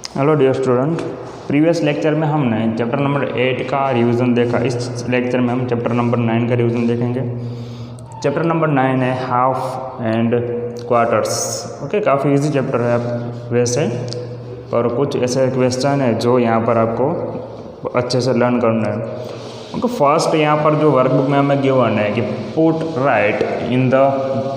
Hello dear student, previous lecture में हमने chapter number 8 का रिवीजन देखा। इस लेक्चर में हम चैप्टर नंबर 9 का रिवीजन देखेंगे। चैप्टर नंबर 9 है हाफ एंड क्वार्टर्स। ओके, काफ़ी इजी चैप्टर है वैसे, पर कुछ ऐसे क्वेश्चन है जो यहाँ पर आपको अच्छे से लर्न करना है। ओके, फर्स्ट यहाँ पर जो वर्कबुक में हमें गिवन है कि put right in the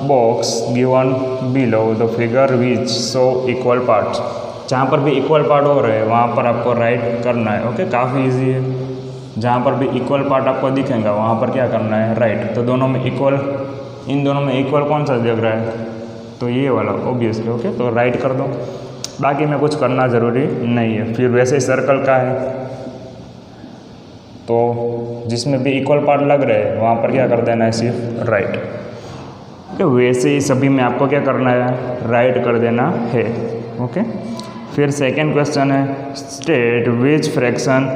box given below the figure which show equal parts. जहाँ पर भी इक्वल पार्ट हो रहे हैं वहाँ पर आपको राइट करना है। ओके, काफ़ी इजी है। जहाँ पर भी इक्वल पार्ट आपको दिखेगा वहाँ पर क्या करना है, राइट। तो दोनों में इक्वल, इन दोनों में इक्वल कौन सा दिख रहा है, तो ये वाला ऑब्वियसली। ओके, तो राइट कर दो, बाकी में कुछ करना ज़रूरी नहीं है। फिर वैसे ही सर्कल का है तो जिसमें भी इक्वल पार्ट लग रहे हैं वहाँ पर क्या कर देना है, सिर्फ राइट। ओके, वैसे ही सभी में आपको क्या करना है, राइट कर देना है। ओके, फिर सेकेंड क्वेश्चन है state which fraction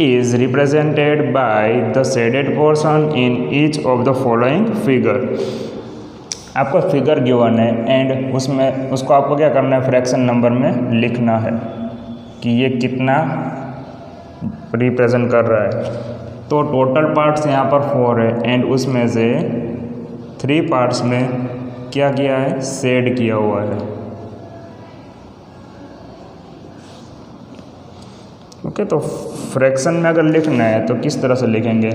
is represented by the shaded portion in each of the following figure. आपको फिगर गिवन है एंड उसमें उसको आपको क्या करना है, फ्रैक्शन नंबर में लिखना है कि ये कितना रिप्रेजेंट कर रहा है। तो टोटल पार्ट्स यहाँ पर 4 है एंड उसमें से 3 पार्ट्स में क्या किया है, शेड किया हुआ है। ओके, तो फ्रैक्शन में अगर लिखना है तो किस तरह से लिखेंगे,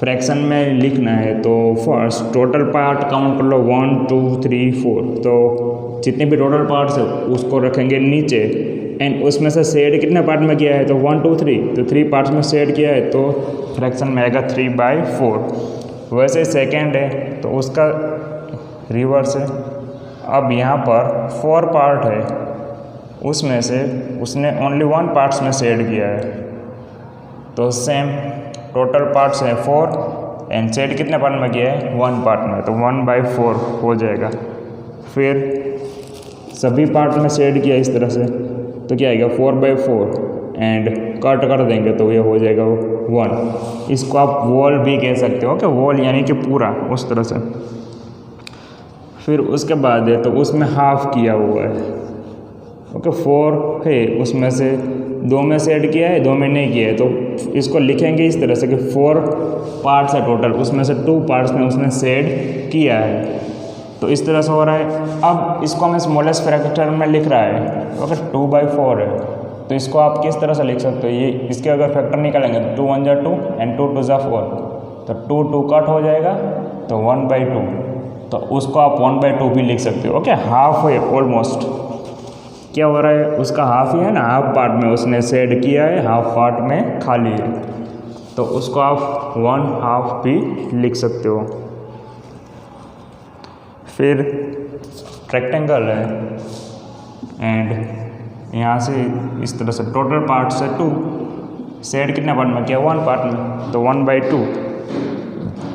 फ्रैक्शन में लिखना है तो फर्स्ट टोटल पार्ट काउंट कर लो 1 2 3 4। तो जितने भी टोटल पार्ट्स है उसको रखेंगे नीचे एंड उसमें से शेड कितने पार्ट में किया है, तो 1 2 3, तो 3 पार्ट्स में शेड किया है तो फ्रैक्शन में आएगा 3/4। वैसे सेकेंड है तो उसका रिवर्स है। अब यहाँ पर 4 पार्ट है, उसमें से उसने ओनली 1 पार्ट्स में शेड किया है, तो सेम टोटल पार्ट्स है 4 एंड शेड कितने पार्ट में किया है, 1 पार्ट में, तो 1/4 हो जाएगा। फिर सभी पार्ट में शेड किया इस तरह से तो क्या आएगा, 4/4 एंड कट कर देंगे तो ये हो जाएगा 1। इसको आप वॉल भी कह सकते हो कि वॉल यानी कि पूरा उस तरह से। फिर उसके बाद है तो उसमें हाफ किया हुआ है। ओके, 4 है उसमें से 2 में शेड किया है, 2 में नहीं किया है, तो इसको लिखेंगे इस तरह से कि 4 पार्ट्स है टोटल, उसमें से 2 पार्ट्स में उसने शेड किया है, तो इस तरह से हो रहा है। अब इसको हमें स्मॉलेस्ट फैक्टर में लिख रहा है, अगर 2/4 है तो इसको आप किस तरह से लिख सकते हो, ये इसके अगर फैक्टर निकालेंगे तो 2 1 2 एंड 2 2 4, तो 2 2 कट हो जाएगा तो 1/2, तो उसको आप 1/2 भी लिख सकते हो। ओके, हाफ है ऑलमोस्ट, क्या हो रहा है, उसका हाफ ही है ना, हाफ पार्ट में उसने शेड किया है, हाफ पार्ट में खाली है, तो उसको आप 1/2 भी लिख सकते हो। फिर रेक्टेंगल है एंड यहाँ से इस तरह से टोटल पार्ट से 2, शेड कितने पार्ट में किया, 1 पार्ट में, तो 1/2।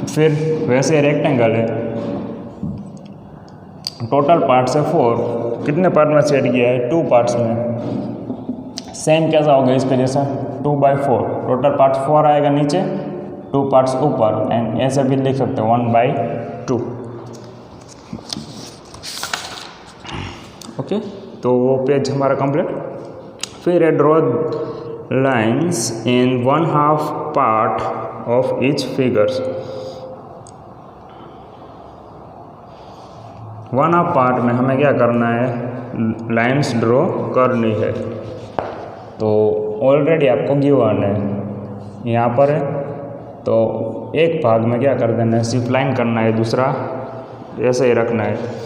फिर वैसे रेक्टेंगल है, टोटल पार्ट से 4, कितने पार्ट में शेड किया है, 2 पार्ट्स में। सेम कैसा होगा इसके जैसा, 2/4, टोटल पार्ट्स 4 आएगा नीचे, 2 पार्ट्स ऊपर, एंड ऐसे भी लिख सकते हो 1/2। ओके, तो वो पेज हमारा कंप्लीट। फिर है draw lines in 1/2 part of each figures. 1/2 part में हमें क्या करना है, लाइंस ड्रॉ करनी है। तो ऑलरेडी आपको गिवन है यहाँ पर है, तो एक भाग में क्या कर देना है, सिर्फ लाइन करना है, दूसरा ऐसे ही रखना है।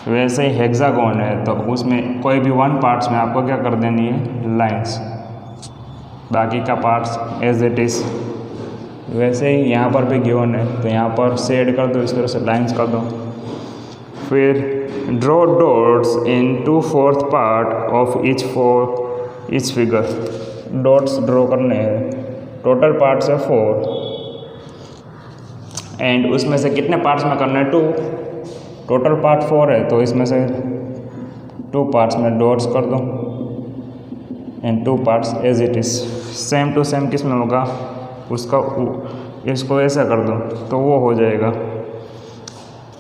वैसे ही हेक्सागोन है तो उसमें कोई भी 1 पार्ट्स में आपको क्या कर देनी है, लाइंस, बाकी का पार्ट्स एज इट इज़। वैसे ही यहाँ पर भी गिवन है तो यहाँ पर शेड कर दो, इस तरह से लाइंस कर दो। फिर draw dots in 2/4 part of each figure. Dots draw करने हैं, टोटल पार्ट्स है 4 एंड उसमें से कितने पार्ट्स में करना है, 2। टोटल पार्ट 4 है तो इसमें से 2 पार्ट्स में डॉट्स कर दो and 2 parts as it is. Same to same किस में होगा, उसका इसको ऐसा कर दो तो वो हो जाएगा।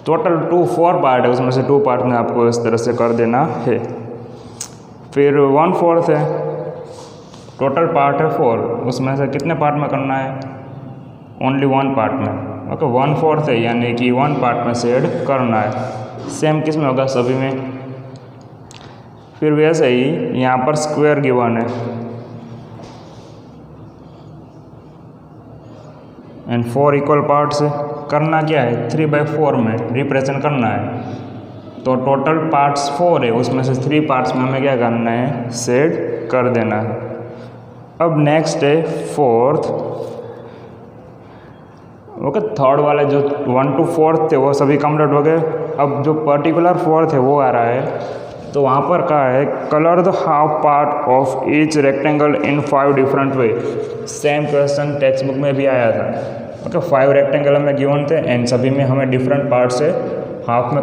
टोटल 4 पार्ट है, उसमें से 2 पार्ट में आपको इस तरह से कर देना है। फिर 1/4 है, टोटल पार्ट है 4, उसमें से कितने पार्ट में करना है, ओनली 1 पार्ट में। ओके 1/4 है यानी कि 1 पार्ट में से ऐड करना है। सेम किस में होगा, सभी में। फिर वैसे ही यहाँ पर स्क्वायर गिवन है एंड 4 इक्वल पार्ट्स है। करना क्या है, 3/4 में रिप्रेजेंट करना है। तो टोटल पार्ट्स 4 है, उसमें से 3 पार्ट्स में हमें क्या करना है, शेड कर देना है। अब नेक्स्ट है 4th। ओके थर्ड वाले जो 1 to 4th थे वो सभी कंप्लीट हो गए। अब जो पर्टिकुलर 4th है वो आ रहा है। तो वहाँ पर कहा है colour the half part of each rectangle in 5 different way. Same question text book में भी आया था। ओके 5 रेक्टेंगल हमें गिवन थे एंड सभी में हमें डिफरेंट पार्ट से हाफ में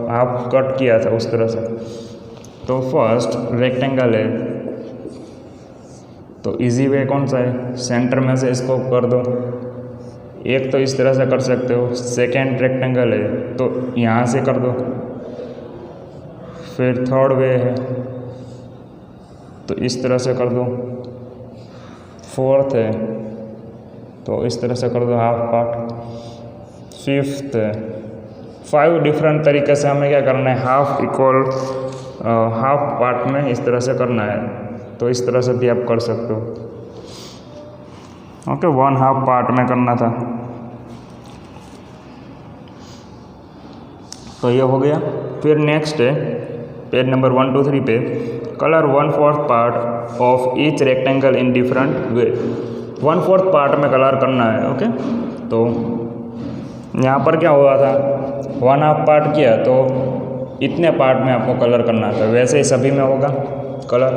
हाफ कट किया था उस तरह से। तो फर्स्ट रेक्टेंगल है तो इजी वे कौन सा है, सेंटर में से इसको कर दो। एक तो इस तरह से कर सकते हो। सेकेंड रेक्टेंगल है तो यहाँ से कर दो। फिर थर्ड वे है तो इस तरह से कर दो। फोर्थ है तो इस तरह से कर दो हाफ पार्ट। फिफ्थ है 5 डिफरेंट तरीके से हमें क्या करना है, हाफ पार्ट में इस तरह से करना है। तो इस तरह से भी आप कर सकते हो। ओके 1 हाफ पार्ट में करना था। तो ये हो गया। फिर नेक्स्ट है पेज नंबर 1 2 3 पे colour 1/4 part of each rectangle in different way. 1/4 part में कलर करना है। ओके तो यहाँ पर क्या हुआ था, 1 हाफ पार्ट किया तो इतने पार्ट में आपको कलर करना था, वैसे ही सभी में होगा कलर।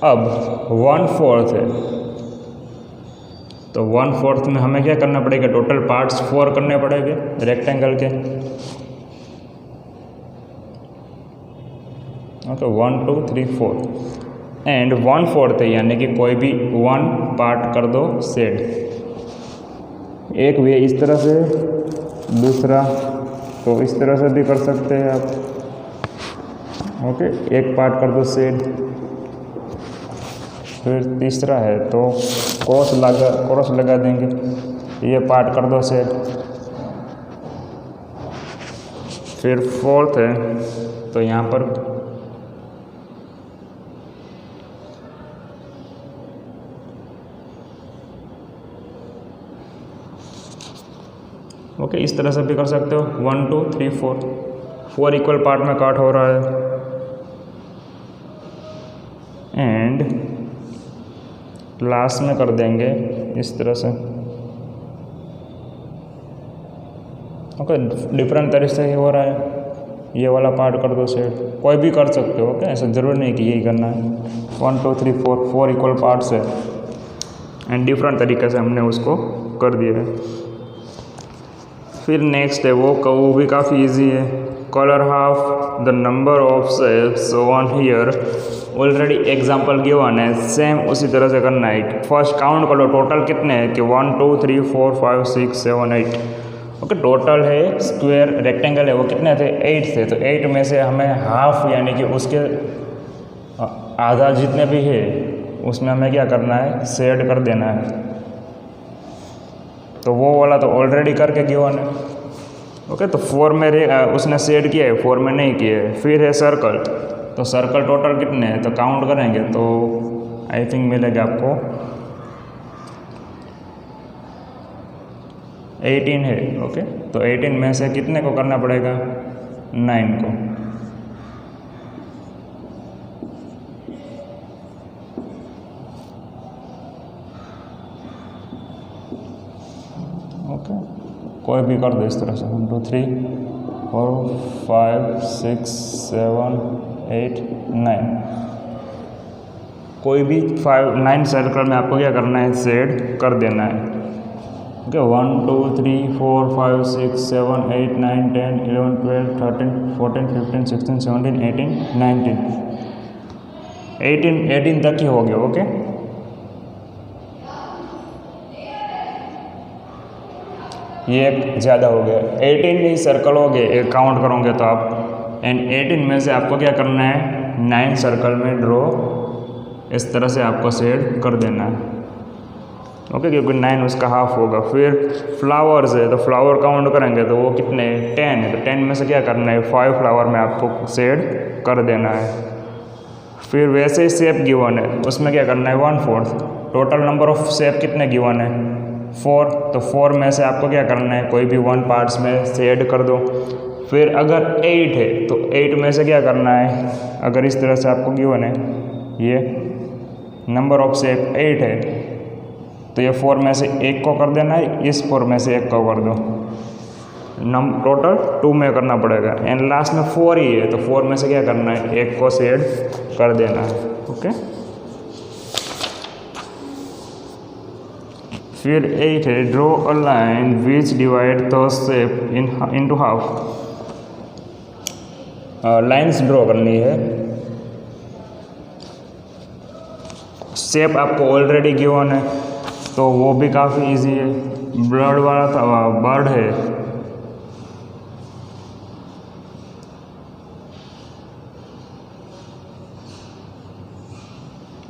अब 1/4 है तो 1/4 में हमें क्या करना पड़ेगा, टोटल पार्ट्स 4 करने पड़ेंगे रेक्टेंगल के। ओके 1 2 3 4 एंड 1/4 है यानी कि कोई भी 1 पार्ट कर दो शेड। एक वे इस तरह से, दूसरा तो इस तरह से भी कर सकते हैं आप। ओके एक पार्ट कर दो शेड। फिर तीसरा है तो क्रॉस लगा देंगे, ये पार्ट कर दो शेड। फिर 4th है तो यहाँ पर ओके इस तरह से भी कर सकते हो। 1 2 3 4 इक्वल पार्ट में काट हो रहा है। एंड लास्ट में कर देंगे इस तरह से। ओके डिफरेंट तरीके से ही हो रहा है। ये वाला पार्ट कर दो शेड, कोई भी कर सकते हो। ओके ऐसा ज़रूरी नहीं कि यही करना है। 1 2 3 4 इक्वल पार्ट्स है एंड डिफरेंट तरीके से हमने उसको कर दिया है। फिर नेक्स्ट है वो भी काफ़ी इजी है। Colour half the number of shapes on here. Already example given है, सेम उसी तरह से करना है। फर्स्ट काउंट कर लो टोटल कितने हैं कि 1 2 3 4 5 6 7 8। ओके टोटल है स्क्वायर रेक्टेंगल है वो कितने थे, 8 थे। तो 8 में से हमें हाफ यानी कि उसके आधा जितने भी है उसमें हमें क्या करना है, शेड कर देना है। तो वो वाला तो ऑलरेडी करके गिवन है। ओके तो 4 में उसने शेड किया है, 4 में नहीं किया है। फिर है सर्कल, तो सर्कल टोटल कितने हैं तो काउंट करेंगे तो आई थिंक मिलेगा आपको 18 है। ओके तो 18 में से कितने को करना पड़ेगा, 9 को। ओके कोई भी कर दो इस तरह से। 1 2 3 4 5 6 7 8 9 कोई भी 9 सर्कल में आपको क्या करना है, शेड कर देना है। ओके 1 2 3 4 5 6 7 8 9 10 11 12 13 14 15 16 17 18 19 18 तक ही हो गया। ओके ये एक ज़्यादा हो गया, 18 ही सर्कल हो गए। एक काउंट करोगे तो आप एंड 18 में से आपको क्या करना है, 9 सर्कल में ड्रॉ इस तरह से आपको शेड कर देना है। ओके, क्योंकि 9 उसका हाफ होगा। फिर फ्लावर्स है तो फ्लावर काउंट करेंगे तो वो कितने 10 है, तो 10 में से क्या करना है, 5 फ्लावर में आपको शेड कर देना है। फिर वैसे ही शेप गिवन है उसमें क्या करना है 1/4। टोटल नंबर ऑफ शेप कितने गिवन है 4, तो 4 में से आपको क्या करना है कोई भी 1 पार्ट्स में शेड कर दो। फिर अगर 8 है तो 8 में से क्या करना है, अगर इस तरह से आपको गिवन है ये नंबर ऑफ शेप 8 है तो ये 4 में से 1 को कर देना है, इस 4 में से 1 को कर दो, टोटल 2 में करना पड़ेगा। एंड लास्ट में 4 ही है तो 4 में से क्या करना है 1 को शेड कर देना है। ओके, फिर 8 है draw a line which divide the shape into half. Lines draw करनी है, शेप आपको ऑलरेडी गिवन है तो वो भी काफ़ी इजी है। ब्लड वाला था बर्ड है,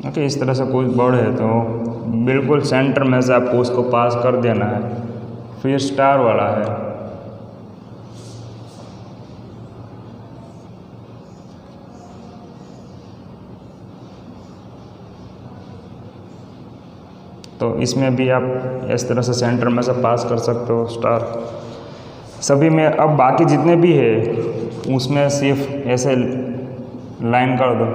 ओके इस तरह से कोई बर्ड है तो बिल्कुल सेंटर में से आपको उसको पास कर देना है। फिर स्टार वाला है, तो इसमें भी आप इस तरह से सेंटर में से पास कर सकते हो स्टार सभी में। अब बाकी जितने भी है उसमें सिर्फ ऐसे लाइन कर दो।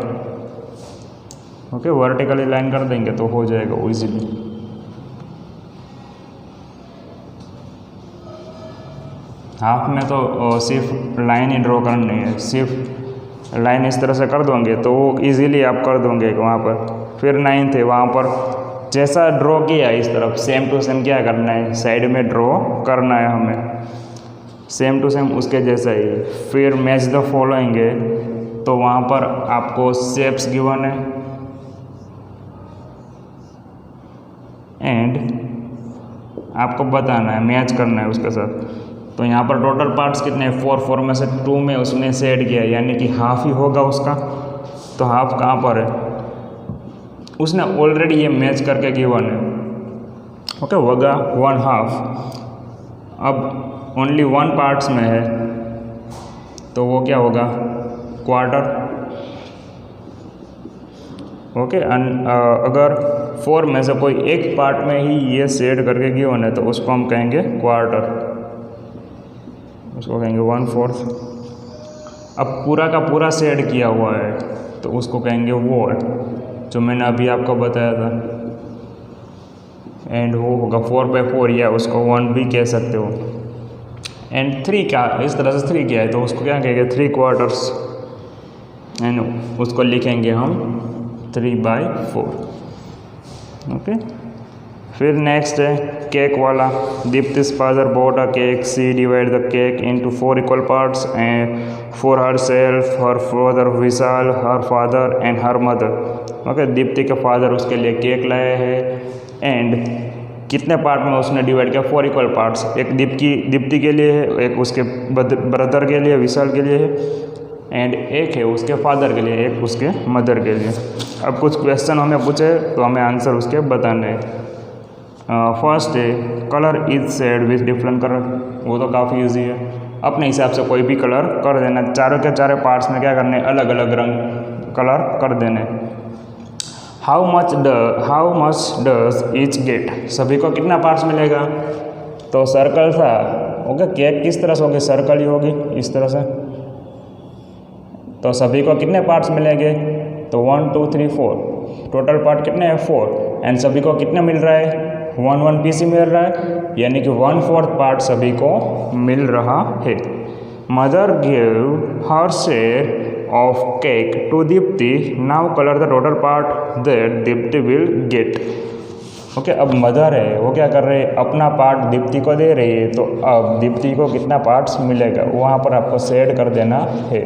ओके, वर्टिकली लाइन कर देंगे तो हो जाएगा इजीली। हाफ में तो सिर्फ लाइन ही ड्रॉ करनी है, सिर्फ लाइन इस तरह से कर दोगे तो वो ईजीली आप कर दोगे वहाँ पर। फिर 9 थे वहाँ पर जैसा ड्रॉ किया इस तरफ सेम टू सेम क्या करना है साइड में ड्रॉ करना है हमें, सेम टू सेम उसके जैसा ही। फिर मैच द फॉलोइंग है तो वहाँ पर आपको शेप्स गिवन है एंड आपको बताना है मैच करना है उसके साथ। तो यहाँ पर टोटल पार्ट्स कितने हैं 4 में से 2 में उसने सेट किया यानी कि हाफ ही होगा उसका। तो हाफ कहाँ पर है, उसने ऑलरेडी ये मैच करके गिवन है। ओके, होगा 1/2। अब ओनली 1 पार्ट्स में है तो वो क्या होगा क्वार्टर। ओके, अगर 4 में से कोई एक पार्ट में ही ये शेड करके गिवन है तो उसको हम कहेंगे क्वार्टर, उसको कहेंगे 1/4। अब पूरा का पूरा शेड किया हुआ है तो उसको कहेंगे वॉल, जो मैंने अभी आपको बताया था। एंड वो होगा 4/4 या उसको 1 भी कह सकते हो। एंड 3 का इस तरह से 3 किया है तो उसको क्या कहेंगे 3/4 एंड उसको लिखेंगे हम 3/4। ओके, फिर नेक्स्ट है केक वाला। दीप्ति's father bought a cake. She divided the cake into 4 equal parts and for herself, her brother Vishal, her father and her mother. Okay, Deepti के फादर उसके लिए केक लाए हैं एंड कितने पार्ट में उसने डिवाइड किया 4 इक्वल पार्ट्स। एक दीप्ति के लिए है, एक उसके ब्रदर के लिए विशाल के लिए है एंड एक है उसके फादर के लिए, एक उसके मदर के लिए। अब कुछ क्वेश्चन हमें पूछे तो हमें आंसर उसके बताने हैं। फर्स्ट है colour is shade with different colour, वो तो काफ़ी ईजी है, अपने हिसाब से कोई भी कलर कर देना। चारों के चारों पार्ट्स में क्या करने अलग अलग रंग कलर कर देने। How much does each get, सभी को कितना पार्ट्स मिलेगा, तो सर्कल था। ओके, केक किस तरह से होगी सर्कल ही होगी इस तरह से, तो सभी को कितने पार्ट्स मिलेंगे, तो 1 2 3 4, टोटल पार्ट कितने हैं 4 एंड सभी को कितने मिल रहा है 1 पीस ही मिल रहा है यानी कि 1/4 पार्ट सभी को मिल रहा है। Mother give her share of cake to Deepti, now colour the total part that Deepti will get. Okay, अब मदर है वो क्या कर रहे हैं अपना पार्ट दीप्ति को दे रही है, तो अब दीप्ति को कितना पार्ट्स मिलेगा वहाँ पर आपको शेड कर देना है।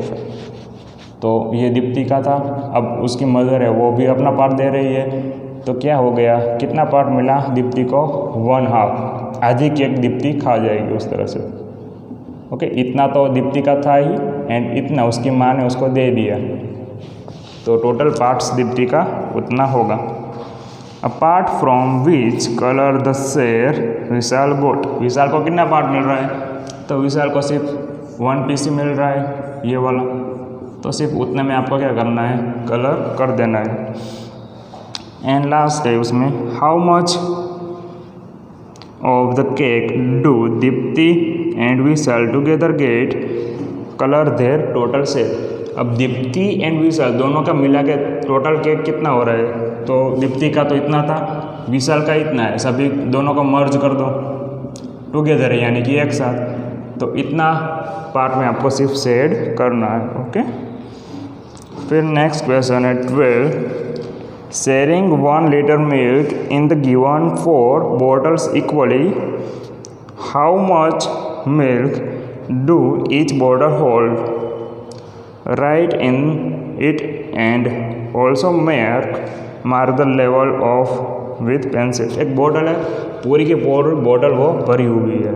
तो ये दीप्ति का था, अब उसकी मदर है वो भी अपना पार्ट दे रही है, तो क्या हो गया कितना पार्ट मिला दीप्ति को 1/2, आधी केक दीप्ति खा जाएगी उस तरह से। ओके, इतना तो दीप्ति का था ही एंड इतना उसकी माँ ने उसको दे दिया, तो टोटल पार्ट्स दीप्ति का उतना होगा। Apart from which colour the share Vishal got, Vishal को कितना पार्ट मिल रहा है, तो विशाल को सिर्फ 1 पीस मिल रहा है ये वाला, तो सिर्फ उतने में आपको क्या करना है, कलर कर देना है। एंड लास्ट है उसमें, how much of the cake do Deepti and Vishal together get colour their total share. अब दीप्ति एंड विशाल दोनों का मिला के टोटल केक कितना हो रहा है, तो दीप्ति का तो इतना था, विशाल का इतना है, सभी दोनों को मर्ज कर दो टुगेदर है यानी कि एक साथ, तो इतना पार्ट में आपको सिर्फ शेड करना है। ओके, फिर नेक्स्ट क्वेश्चन है 12, sharing 1 liter milk in the given 4 bottles equally, how much milk do each bottle hold, right in it and also mark the level of with pencil. एक bottle है, पूरी की पूरी bottle वो भरी हुई है।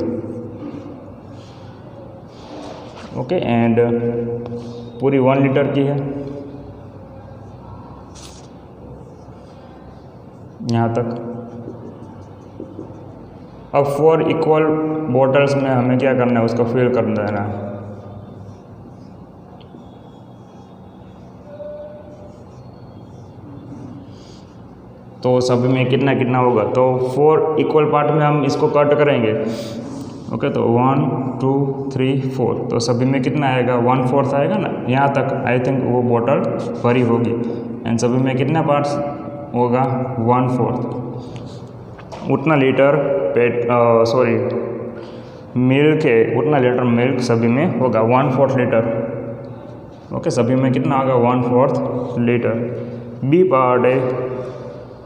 ओके, एंड पूरी 1 लीटर की है यहाँ तक। अब 4 इक्वल बॉटल्स में हमें क्या करना है, उसको फिल कर देना है। तो सभी में कितना कितना होगा, तो 4 इक्वल पार्ट में हम इसको कट करेंगे। ओके, तो 1 2 3 4, तो सभी में कितना आएगा, 1/4 आएगा ना, यहाँ तक आई थिंक वो बॉटल भरी होगी। एंड सभी में कितना पार्ट्स होगा, 1/4, उतना लीटर मिल्क है, उतना लीटर मिल्क सभी में होगा, 1/4 लीटर। ओके, सभी में कितना होगा, 1/4 लीटर। बी पार्ट है,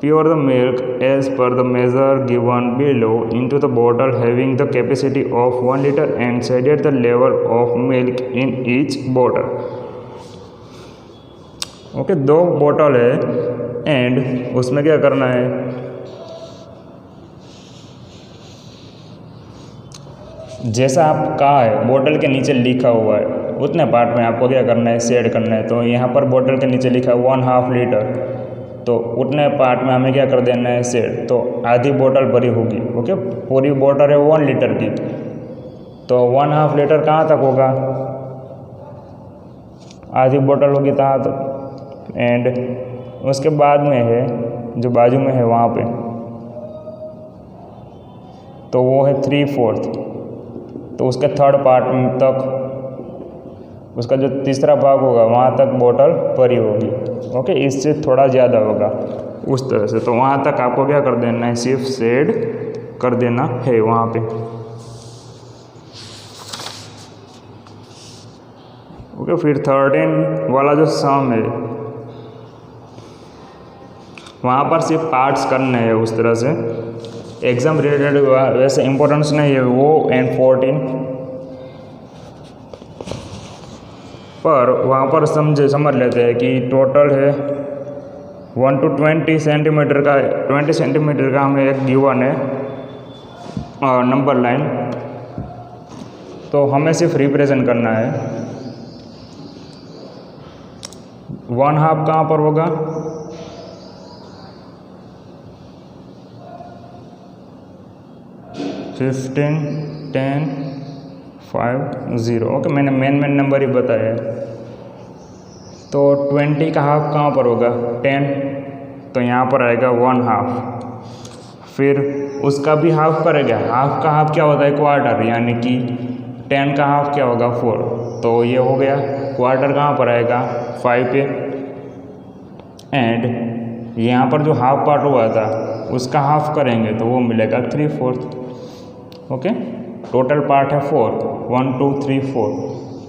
pour the milk as per the measure given below into the bottle having the capacity of 1 liter and shaded the level of milk in each bottle। Okay, 2 bottle है and उसमें क्या करना है, जैसा आप कहा है बोतल के नीचे लिखा हुआ है उतने पार्ट में आपको क्या करना है, शेड करना है। तो यहाँ पर बोतल के नीचे लिखा है 1/2 लीटर, तो उतने पार्ट में हमें क्या कर देना है, शेड। तो आधी बोतल भरी होगी। ओके, पूरी बोतल है 1 लीटर की, तो 1/2 लीटर कहाँ तक होगा, आधी बोतल होगी कहाँ तक। एंड उसके बाद में है जो बाजू में है वहाँ पे, तो वो है 3/4, तो उसके 3rd पार्ट तक, उसका जो तीसरा भाग होगा वहाँ तक बोतल भरी होगी। ओके, इससे थोड़ा ज़्यादा होगा उस तरह से, तो वहाँ तक आपको क्या कर देना है, सिर्फ शेड कर देना है वहाँ पे। ओके, फिर 13 वाला जो सम है वहाँ पर सिर्फ पार्ट्स करने हैं उस तरह से, एग्ज़ाम रिलेटेड वैसे इम्पोर्टेंस नहीं है वो। एंड 14 पर वहाँ पर समझ लेते हैं कि टोटल है 1 to 20 सेंटीमीटर का, 20 सेंटीमीटर का हमें एक गिवन है नंबर लाइन, तो हमें सिर्फ रिप्रेजेंट करना है। 1/2 कहाँ पर होगा, 15 10 5 0। ओके, मैंने मेन नंबर ही बताया है। तो 20 का हाफ कहाँ पर होगा, 10, तो यहाँ पर आएगा 1/2। फिर उसका भी हाफ करेगा, हाफ का हाफ क्या होता है, क्वार्टर, यानी कि 10 का हाफ क्या होगा, 4, तो ये हो गया। क्वार्टर कहाँ पर आएगा, 5 पे। एंड यहाँ पर जो हाफ पार्ट हुआ था उसका हाफ करेंगे तो वो मिलेगा 3/4। ओके, टोटल पार्ट है 4, 1 2 3 4,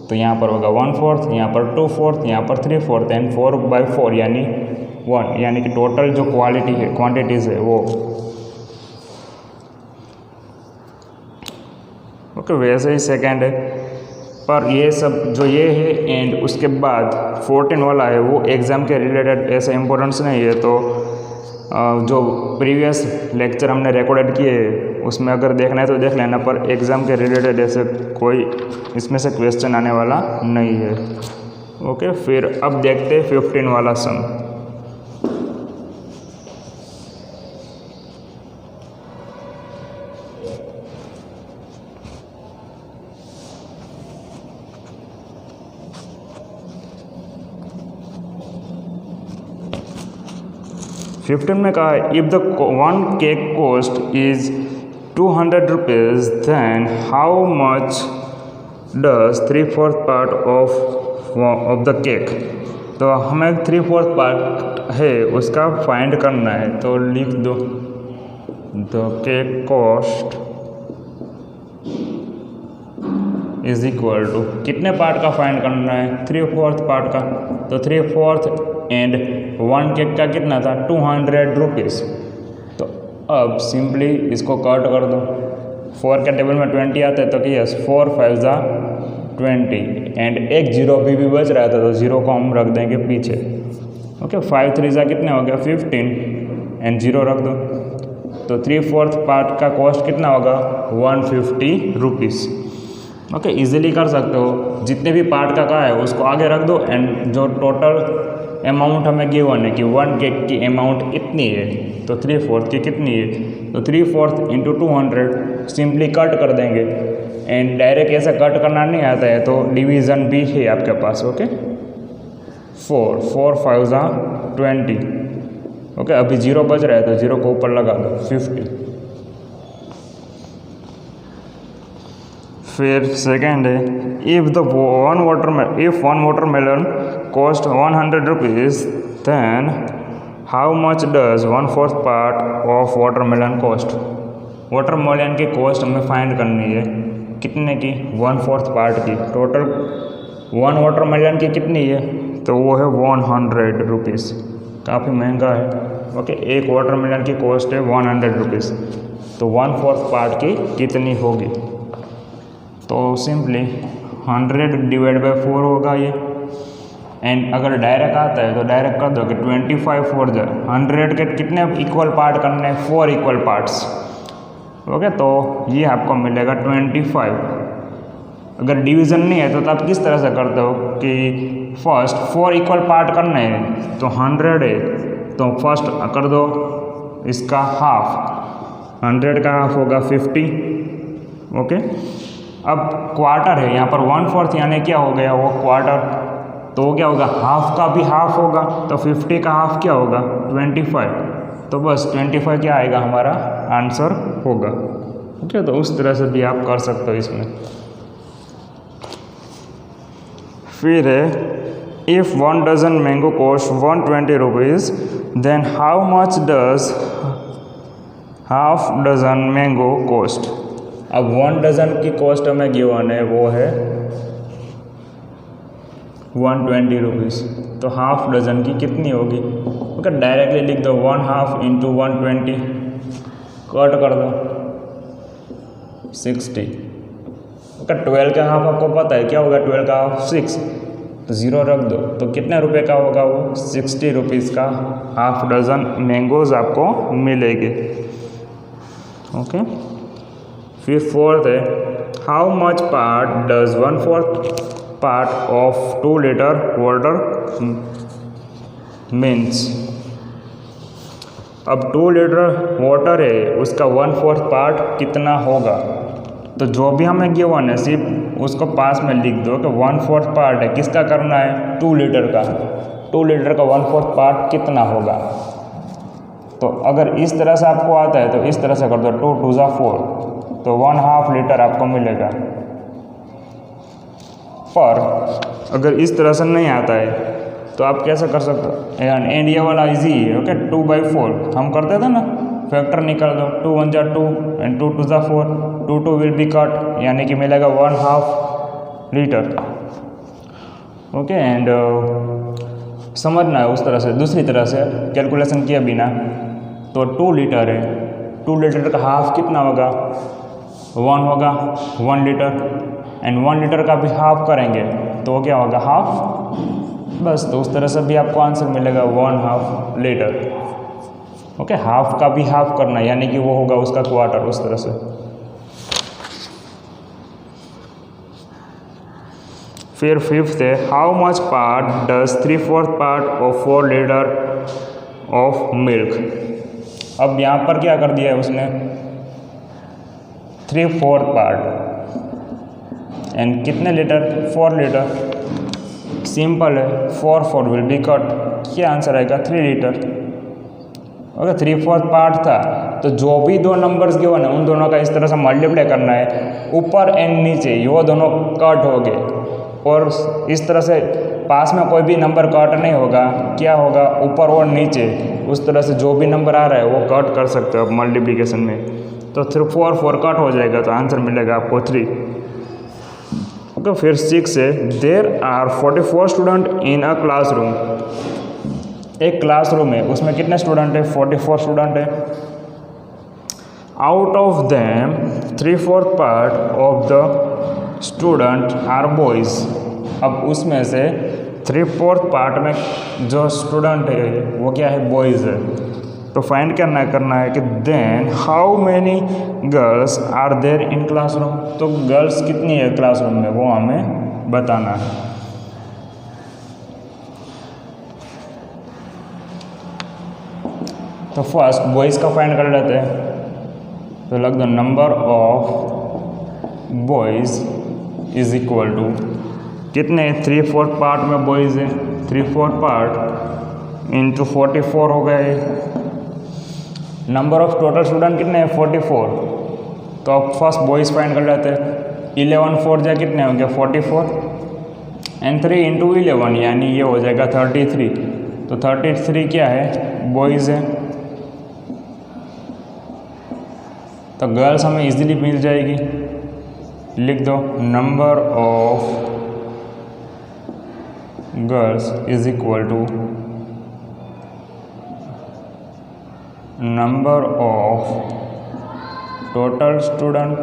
तो यहाँ पर होगा 1/4, यहाँ पर 2/4, यहाँ पर 3/4 एंड 4/4 यानी 1, यानी कि टोटल जो क्वालिटी है, क्वांटिटीज़ है वो। ओके, वैसे ही सेकेंड है, पर ये सब जो ये है एंड उसके बाद 14 वाला है वो एग्ज़ाम के रिलेटेड ऐसा इम्पोर्टेंस नहीं है, तो जो प्रीवियस लेक्चर हमने रिकॉर्डेड किए उसमें अगर देखना है तो देख लेना, पर एग्ज़ाम के रिलेटेड ऐसे कोई इसमें से क्वेश्चन आने वाला नहीं है। ओके, फिर अब देखते हैं 15 वाला सम। फिफ्टीन में कहा है if the one cake cost is 200 rupees then how much does 3/4 part of the cake. तो हमें 3/4 पार्ट है उसका फाइंड करना है, तो लिख दो the cake cost is equal to कितने पार्ट का फाइंड करना है, 3/4 पार्ट का। तो 3/4 एंड 1 केक का कितना था, 200 रुपीज़। तो अब सिंपली इसको कट कर दो, 4 के टेबल में 20 आता है तो कि यस 4 5 जा 20 एंड एक जीरो भी बच रहा था तो जीरो को हम रख देंगे पीछे। ओके, 5 3 जा कितने हो गया 15 एंड जीरो रख दो। तो 3/4 पार्ट का कॉस्ट कितना होगा 150 रुपीज़। ओके, इजीली कर सकते हो, जितने भी पार्ट का कहा है उसको आगे रख दो एंड जो टोटल अमाउंट हमें गिवन है कि 1 केक की अमाउंट इतनी है तो 3/4 की कितनी है, तो 3/4 इंटू 200 सिंपली कट कर देंगे। एंड डायरेक्ट ऐसा कट करना नहीं आता है तो डिवीज़न भी है आपके पास। ओके, 4 5 जा 20। ओके, अभी जीरो बच रहा है तो जीरो को ऊपर लगा दो 50। फिर सेकेंड है if one watermelon cost 100 rupees then how much does 1/4 part of watermelon cost. Watermelon की कॉस्ट हमें फाइंड करनी है, कितने की 1/4 पार्ट की। टोटल 1 वाटरमेलन की कितनी है, तो वो है 100 रुपीज़, काफ़ी महंगा है। ओके, एक वाटरमेलन की कॉस्ट है 100 रुपीज़, तो 1/4 पार्ट की कितनी होगी, तो सिंपली 100 डिवाइड बाई 4 होगा ये। एंड अगर डायरेक्ट आता है तो डायरेक्ट कर दो कि 25 4 जा 100 के कितने इक्वल पार्ट करने हैं, 4 इक्वल पार्ट्स। ओके, तो ये आपको मिलेगा 25। अगर डिवीज़न नहीं है तो आप किस तरह से करते हो कि फर्स्ट 4 इक्वल पार्ट करने हैं, तो 100 है तो फर्स्ट कर दो इसका हाफ, 100 का हाफ होगा 50। ओके, अब क्वार्टर है यहाँ पर 1/4 यानी क्या हो गया वो क्वार्टर, तो क्या होगा हाफ का भी हाफ होगा, तो 50 का हाफ क्या होगा 25। तो बस 25 क्या आएगा हमारा आंसर होगा। ओके, तो उस तरह से भी आप कर सकते हो इसमें। फिर है if 1 dozen mango cost 120 rupees then how much does half dozen mango cost. अब 1 डज़न की कॉस्ट हमें गिवन है वो है 120 रुपीज़, तो हाफ डज़न की कितनी होगी। ओके, डायरेक्टली लिख दो 1/2 इंटू 120, कट कर दो 60। ओके, 12 का हाफ आपको पता है क्या होगा, 12 का हाफ 6, तो ज़ीरो रख दो, तो कितने रुपए का होगा वो 60 रुपीज़ का हाफ डज़न मैंगोज़ आपको मिलेंगे। ओके, फिर फोर्थ है how much part does 1/4 part of 2 litre water means. अब 2 लीटर वाटर है उसका 1/4 पार्ट कितना होगा, तो जो भी हमें गिवन है सिर्फ उसको पास में लिख दो कि 1/4 पार्ट है किसका करना है 2 लीटर का, 2 लीटर का 1/4 पार्ट कितना होगा। तो अगर इस तरह से आपको आता है तो इस तरह से कर दो 2 2 जा 4, तो 1/2 लीटर आपको मिलेगा। पर अगर इस तरह से नहीं आता है तो आप कैसे कर सकते हो, एंड ये वाला इजी है। ओके, 2/4 हम करते थे ना, फैक्टर निकाल दो, 2 1 जा 2 एंड 2 2 जा 4, 2 2 विल बी कट यानी कि मिलेगा 1/2 लीटर। ओके, एंड समझना है उस तरह से। दूसरी तरह से कैलकुलेशन किया बिना, तो 2 लीटर है, 2 लीटर का हाफ कितना होगा 1 होगा 1 लीटर, एंड 1 लीटर का भी हाफ करेंगे तो क्या होगा हाफ, बस। तो उस तरह से भी आपको आंसर मिलेगा 1/2 लीटर। ओके, हाफ का भी हाफ करना, यानी कि वो होगा उसका क्वार्टर, उस तरह से। फिर फिफ्थ है, how much part does 3/4 part of 4 litre of milk. अब यहाँ पर क्या कर दिया है उसने, 3/4 पार्ट एंड कितने लीटर, 4 लीटर। सिंपल है, 4 विल बी कट, क्या आंसर आएगा 3 लीटर। ओके, 3/4 पार्ट था, तो जो भी दो नंबर्स गिवन है उन दोनों का इस तरह से मल्टीप्लाई करना है, ऊपर एंड नीचे वो दोनों कट हो गए, और इस तरह से पास में कोई भी नंबर कट नहीं होगा, क्या होगा ऊपर और नीचे, उस तरह से जो भी नंबर आ रहा है वो कट कर सकते हो आप मल्टीप्लिकेशन में। तो 4 कट हो जाएगा, तो आंसर मिलेगा आपको 3। ओके, फिर 6 है, there are 44 student in a classroom. एक क्लासरूम है, उसमें कितने स्टूडेंट है, 44 स्टूडेंट है। Out of them 3/4 part of the student are boys. अब उसमें से 3/4 पार्ट में जो स्टूडेंट है वो क्या है, बॉयज़ है। तो फाइंड करना है कि then how many girls are there in classroom. तो गर्ल्स कितनी है क्लासरूम में, वो हमें बताना है। तो फर्स्ट बॉयज़ का फाइंड कर लेते हैं। तो लग दो, number of boys is equal to कितने, 3/4 पार्ट में बॉयज़ है, 3/4 पार्ट इंटू 44 हो गए। नंबर ऑफ टोटल स्टूडेंट कितने हैं, 44। तो अब फर्स्ट बॉयज़ फाइंड कर लेते हैं। 11 4 जा कितने हो गया, 44 एंड 3 इंटू 11, यानी ये हो जाएगा 33। तो 33 क्या है, बॉयज़ है। तो गर्ल्स हमें इजीली मिल जाएगी, लिख दो, number of girls is equal to number of total student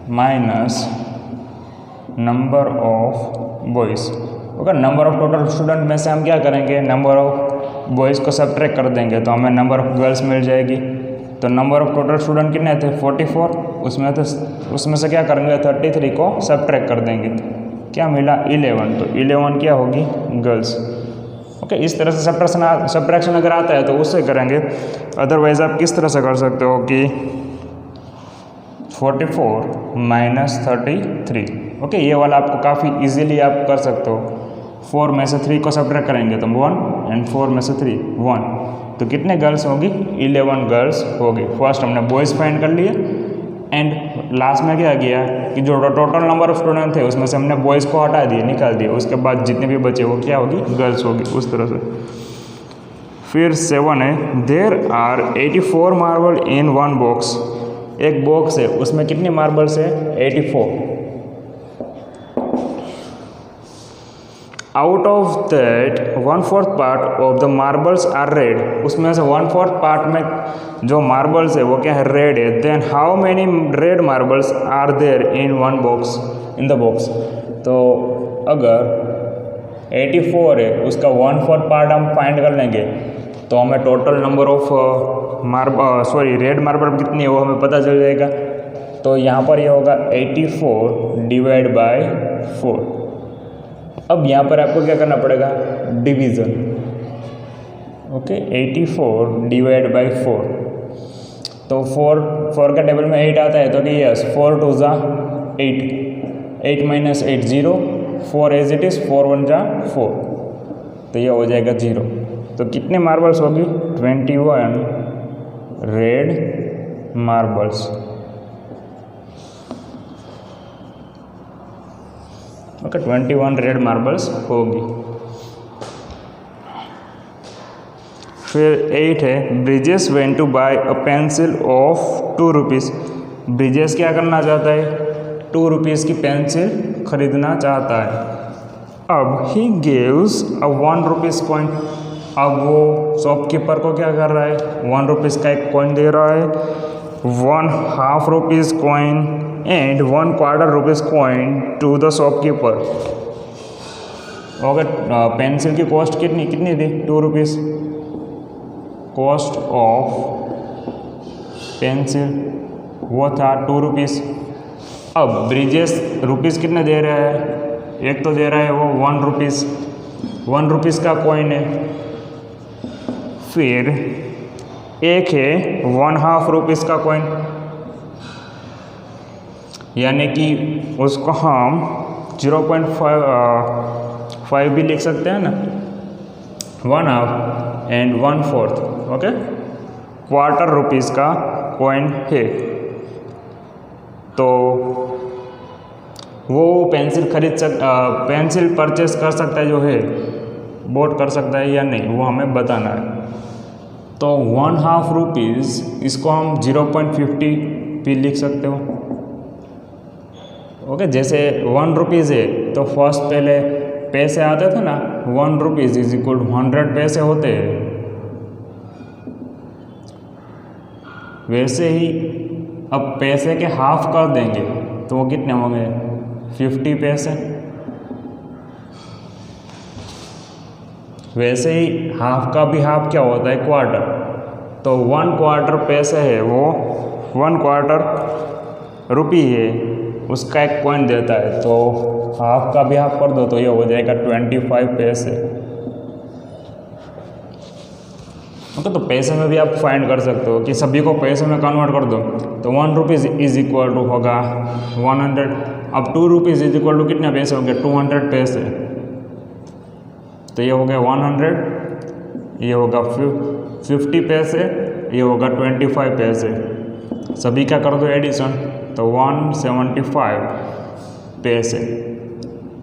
minus number of boys. Okay, number of total student में से हम क्या करेंगे, नंबर ऑफ बॉयज़ को सब्ट्रैक्ट कर देंगे, तो हमें नंबर ऑफ गर्ल्स मिल जाएगी। तो नंबर ऑफ टोटल स्टूडेंट कितने थे, 44, उसमें से क्या करेंगे, 33 को सब्ट्रैक्ट कर देंगे, क्या मिला, 11। तो 11 क्या होगी, गर्ल्स। ओके, इस तरह से सब्ट्रैक्शन अगर आता है तो उससे करेंगे, अदरवाइज आप किस तरह से कर सकते हो कि 44 माइनस 33। ओके, ये वाला आपको काफ़ी इजीली आप कर सकते हो। 4 में से 3 को सब्ट्रैक्ट करेंगे तो 1 एंड 4 में से 3 1, तो कितने गर्ल्स होगी, 11 गर्ल्स होगी। फर्स्ट हमने बॉयज़ फाइंड कर लिए एंड लास्ट में क्या किया कि जो टोटल नंबर ऑफ स्टूडेंट थे उसमें से हमने बॉयज़ को हटा दिए, निकाल दिए, उसके बाद जितने भी बचे वो क्या होगी, गर्ल्स होगी, उस तरह से। फिर 7 है, there are 84 marble in one box. एक बॉक्स है, उसमें कितनी मार्बल्स है, 84। Out of that 1/4 part of the marbles are red. उसमें से 1/4 पार्ट में जो मार्बल्स है वो क्या है, रेड है। Then how many red marbles are there in one box, in the box. तो अगर 84 है, उसका 1/4 पार्ट हम फाइंड कर लेंगे तो हमें total number of red marble कितनी है वो हमें पता चल जाएगा। तो यहाँ पर ये होगा 84 डिवाइड बाय 4। अब यहाँ पर आपको क्या करना पड़ेगा, डिवीज़न। Okay, 84 divide by 4। तो 4 का टेबल में 8 आता है, तो कि यस 4 2 जा 8, 8 माइनस 8 0, 4 एज इट इज़, 4 1 जा 4, तो ये हो जाएगा 0। तो कितने मार्बल्स होगी, 21 red marbles. Okay, 21 red marbles होगी। फिर 8 है, Brijesh went to buy a pencil of 2 rupees. Brijesh क्या करना चाहता है, 2 रुपीज़ की पेंसिल खरीदना चाहता है। अब he gives a 1 rupees coin. अब वो शॉपकीपर को क्या कर रहा है, 1 रुपीज़ का एक कॉइन दे रहा है, 1/2 rupees coin and 1/4 rupees coin to the shopkeeper. Okay, pencil की कॉस्ट कितनी थी, 2 रुपीज़। कॉस्ट ऑफ पेंसिल वो था 2 रुपीज़। अब ब्रिजेश रुपीज़ कितने दे रहा है, एक तो दे रहा है वो 1 रुपीज़, 1 रुपीज़ का कॉइन है। फिर एक है 1/2 रुपीज़ का कॉइन, यानी कि उसको हम 0.5 भी लिख सकते हैं ना, 1/2 एंड 1/4, ओके। क्वार्टर रुपीज़ का कॉइन है, तो वो पेंसिल परचेस कर सकता है, जो है बोट कर सकता है या नहीं, वो हमें बताना है। तो 1/2 रुपीज़ इसको हम 0.50 भी लिख सकते हो, ओके। जैसे 1 रुपीज़ है तो फर्स्ट पहले पैसे आते थे ना, 1 रुपीज़ इज इक्वल टू 100 पैसे होते हैं, वैसे ही अब पैसे के हाफ कर देंगे तो वो कितने होंगे, 50 पैसे। वैसे ही हाफ का भी हाफ क्या होता है, क्वार्टर। तो 1 क्वार्टर पैसे है, वो 1 क्वार्टर रुपी है, उसका एक कॉइन देता है, तो हाफ का भी हाफ कर दो तो ये हो जाएगा 25 पैसे, ओके। तो पैसे में भी आप फाइंड कर सकते हो कि सभी को पैसे में कन्वर्ट कर दो, तो 1 रुपीज़ इज इक्वल टू होगा 100। अब 2 रुपीज़ इज इक्वल टू कितने पैसे होंगे, 200 पैसे, तो ये हो गया 100, ये होगा 50 पैसे, ये होगा 25 पैसे। सभी का कर दो एडिशन, तो 175 पैसे।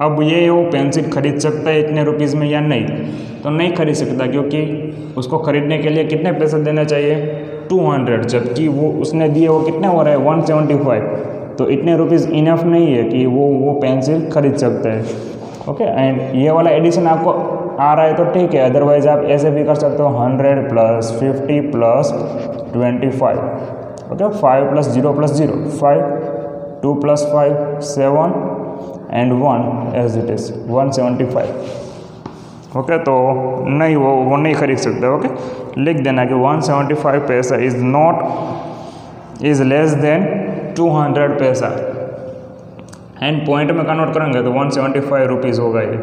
अब ये वो पेंसिल खरीद सकता है इतने रुपीज़ में या नहीं, तो नहीं खरीद सकता, क्योंकि उसको ख़रीदने के लिए कितने पैसे देने चाहिए, 200, जबकि वो उसने दिए वो कितने हो रहे हैं, 175। तो इतने रुपीज़ इनफ नहीं है कि वो पेंसिल खरीद सकता है, ओके। एंड ये वाला एडिशन आपको आ रहा है तो ठीक है, अदरवाइज़ आप ऐसे भी कर सकते हो, 100 + 50 + 25, okay. 5 + 0 + 0 5, 2 + 5 7 and 1 as it is 175, okay. तो नहीं, वो नहीं खरीद सकते, ओके। लिख देना कि 175 पैसा इज़ लेस देन 200 पैसा, एंड पॉइंट में कन्वर्ट करेंगे तो 175 रुपीज़ होगा ये।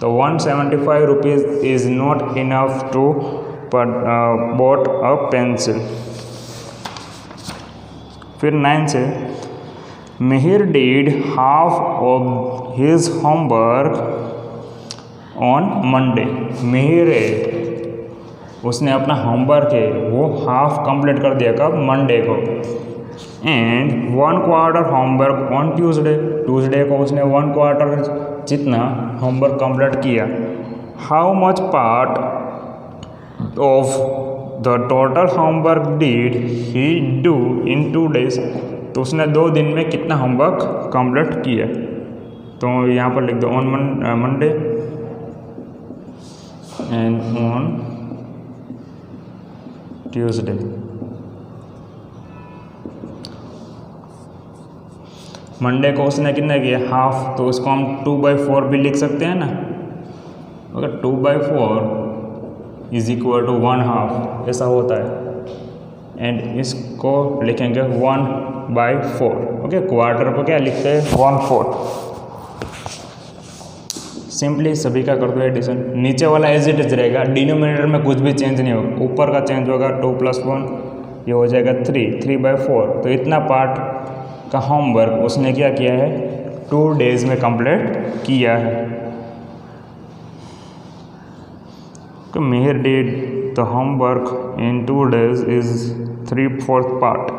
तो 175 rupees is not enough to bought a pencil. फिर 9 से, Mihir did half of his homework on Monday. Mihir उसने अपना होमवर्क है वो हाफ कंप्लीट कर दिया, कब, मंडे को। And 1 quarter homework on Tuesday. Tuesday को उसने 1 क्वार्टर जितना होमवर्क कंप्लीट किया। How much part of the total homework did he do in 2 days। तो उसने 2 दिन में कितना होमवर्क कंप्लीट किया, तो यहाँ पर लिख दो on Monday and on Tuesday. Monday को उसने कितना किया, हाफ, तो उसको हम 2/4 भी लिख सकते हैं ना, अगर 2/4 इज इक्वल टू 1/2 ऐसा होता है। एंड इसको लिखेंगे 1/4, ओके। क्वार्टर को क्या लिखते हैं, 1/4। सिंपली सभी का कर दो एडिशन। नीचे वाला एज इट इज रहेगा, डिनोमिनेटर में कुछ भी चेंज नहीं होगा, ऊपर का चेंज होगा। 2 + 1 ये हो जाएगा 3/4। तो इतना पार्ट का होमवर्क उसने क्या किया है, 2 days में कंप्लीट किया है। तो Mihir did the homework in 2 days is 3/4 part.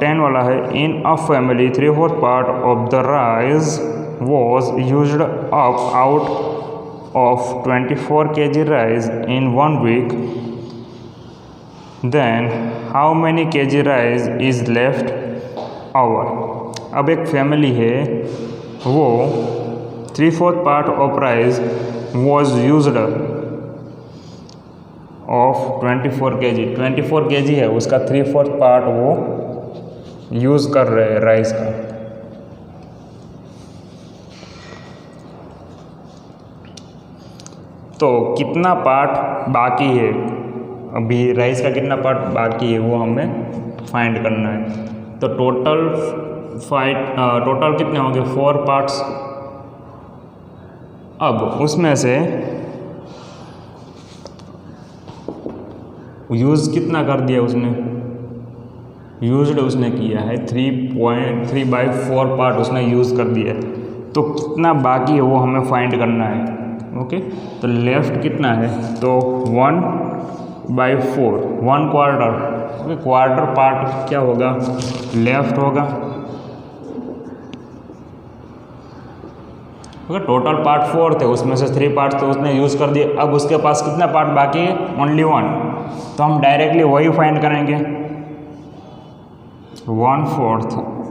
10 वाला है, in a family 3/4 part of the rice was used up out of 24 kg rice in 1 week, then how many kg rice is left over। अब एक family है, वो 3/4 part of rice was used of 24 kg। 24 kg है, उसका 3/4 part वो use कर रहे हैं राइस का। तो कितना पार्ट बाकी है, अभी राइस का कितना पार्ट बाकी है वो हमें फाइंड करना है। तो टोटल कितने होंगे 4 पार्ट्स। अब उसमें से यूज़ कितना कर दिया उसने, यूज्ड उसने किया है 3.3/4 पार्ट उसने यूज़ कर दिया है। तो कितना बाकी है वो हमें फाइंड करना है। ओके, तो लेफ्ट कितना है, तो 1/4, 1/4। ओके, क्वार्टर पार्ट क्या होगा, लेफ्ट होगा। ओके, टोटल पार्ट 4 थे, उसमें से 3 पार्ट तो उसने यूज़ कर दिए। अब उसके पास कितना पार्ट बाकी है, ओनली 1। तो हम डायरेक्टली वही फाइंड करेंगे, 1/4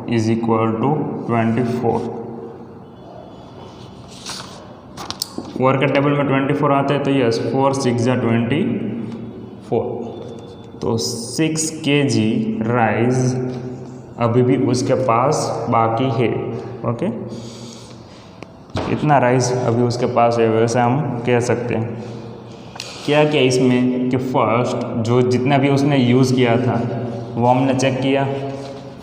इज इक्वल टू 24। वर्क के टेबल में 24 आते हैं, तो यस 4 6 जा 24। तो 6 kg राइस अभी भी उसके पास बाकी है। ओके, इतना राइस अभी उसके पास है, वैसे हम कह सकते हैं। क्या क्या इसमें कि फर्स्ट जो जितना भी उसने यूज़ किया था वो हमने चेक किया।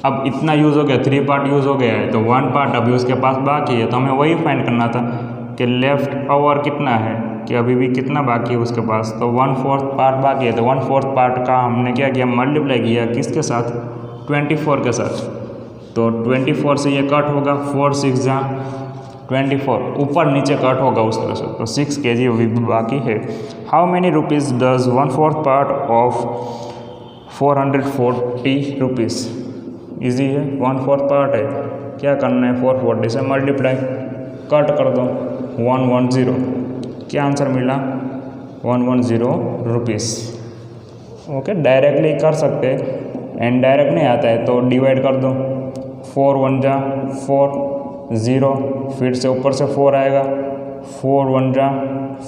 अब इतना यूज़ हो गया, 3 पार्ट यूज़ हो गया है, तो 1 पार्ट अभी उसके पास बाकी है। तो हमें वही फाइंड करना था कि लेफ़्ट ओवर कितना है, कि अभी भी कितना बाकी है उसके पास। तो 1/4 पार्ट बाकी है, तो 1/4 पार्ट का हमने क्या किया, मल्टीप्लाई किया किसके साथ, 24 के साथ। तो 24 से ये कट होगा, 4 6 जा 24, ऊपर नीचे कट होगा उस तरह से। तो 6 kg अभी भी बाकी है। How many rupees does 1/4 part of 440 rupees. Easy है, 1/4 पार्ट है, क्या करना है, 440 से मल्टीप्लाई, कट कर दो 110। क्या आंसर मिला, 110 रुपीज़। ओके, डायरेक्टली कर सकते हैं, एंड डायरेक्ट नहीं आता है तो डिवाइड कर दो, 4 1 जा 4, 0, फिर से ऊपर से 4 आएगा, 4 1 जा